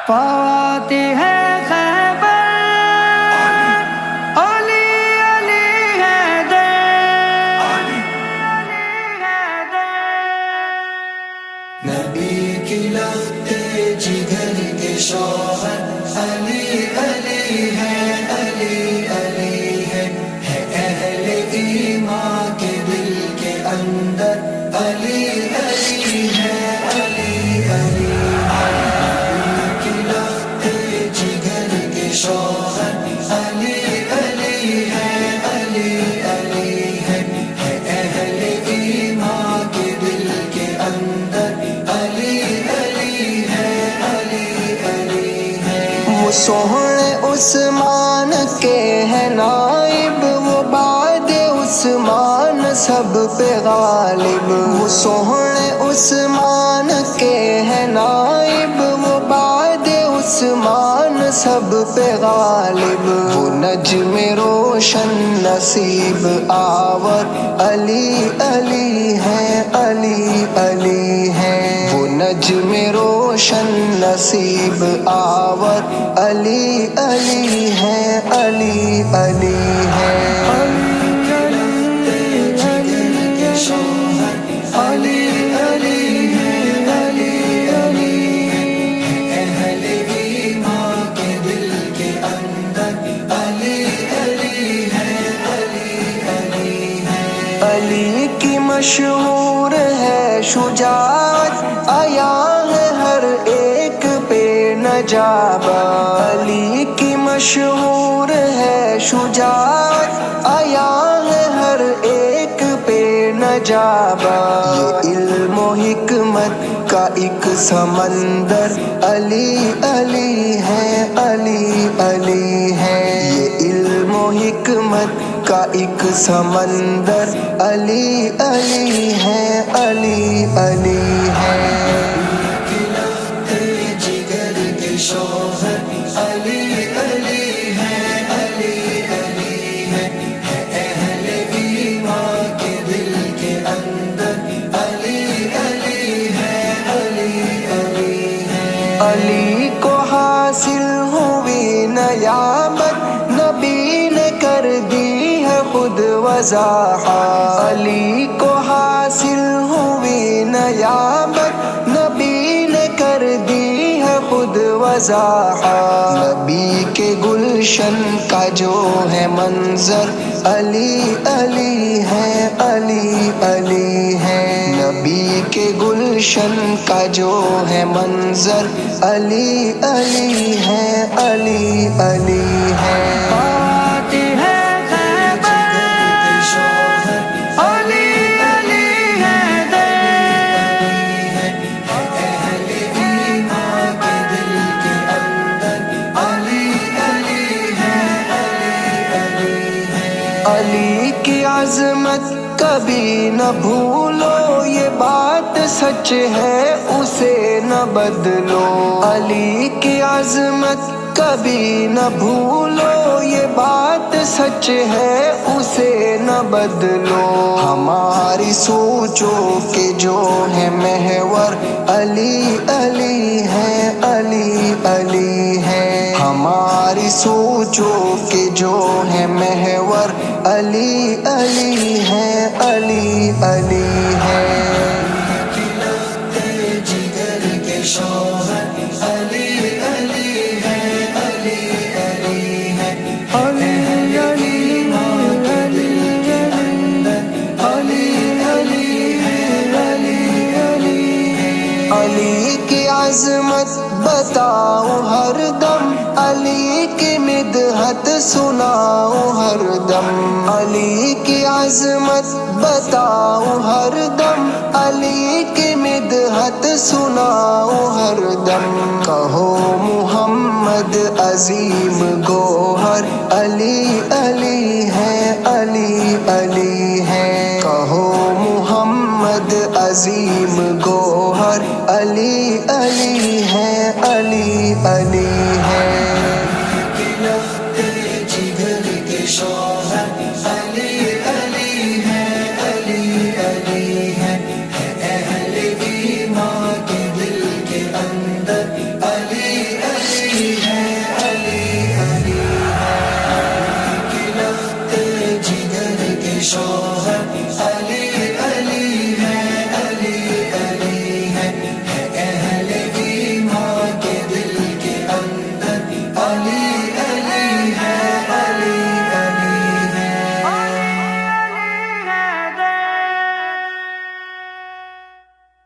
فاتح ہے خیبر، علی علی حیدر، نبی کی لخت جگر کے شوہر علی علی ہے، علی علی ہے اہل ایمان کے دل کے اندر علی علی ہے، علی علی شوہر علی علی ہے، علی علی ہے اہل ایمان کے دل کے اندر علی علی ہے، علی علی ہے وہ سوہنے عثمان کے ہیں نائب، وہ بعد عثمان سب پہ غالب، وہ سوہنے عثمان کے ہیں نائب، وہ بعد عثمان سب پہ غالب، وہ نجم روشن نصیب آور علی علی ہے، علی علی ہے وہ نجم روشن نصیب آور علی علی ہے، علی علی ہے شوہر علی علی ہے، علی علی ہے اہل ایمان کے دل کے اندر علی علی ہے، علی علی ہے علی کی مشہور ہے شجاعت، آیا ہے ہر ایک پہ نجابت، علی کی مشہور ہے شجاعت، آیا ہے ہر ایک پہ نجابت، یہ علم و حکمت کا ایک سمندر علی علی ہے، علی علی ہے یہ علم و حکمت کا ایک سمندر علی علی ہے، علی علی ہے جگر کے شوہر علی علی ہے، علی علی ہے اہل ایمان کے دل کے اندر علی علی ہے، علی علی ہے علی کو حاصل ہوئی نیامت، نبی نے کر دی ہے خود وضاحت، علی کو حاصل ہوئی نیامت، نبی نے کر دی ہے خود وضاحت، نبی کے گلشن کا جو ہے منظر علی علی ہے، علی علی ہے نبی کے گلشن کا جو ہے منظر علی علی ہے، علی علی ہے فاتح ہے خیبر، علی علی حیدر، اہل ایمان کے دل کے اندر علی علی ہے، علی علی ہے علی کی عظمت کبھی نہ بھولو، یہ بات سچ ہے اسے نہ بدلو، علی کی عظمت کبھی نہ بھولو، یہ بات سچ ہے اسے نہ بدلو، ہماری سوچوں کے جو ہے محور علی علی ہے، علی علی ہے ہماری سوچوں کے جو ہے محور علی علی ہے، علی علی ہے جگر کے شوہر علی علی ہے، علی علی ہے علی علی علی علی علی علی علی کی عظمت بتاؤں ہر دم، علی کی مدحت سناؤں ہر دم، علی کی عظمت بتاؤں ہر دم، علی کی مدحت سناؤں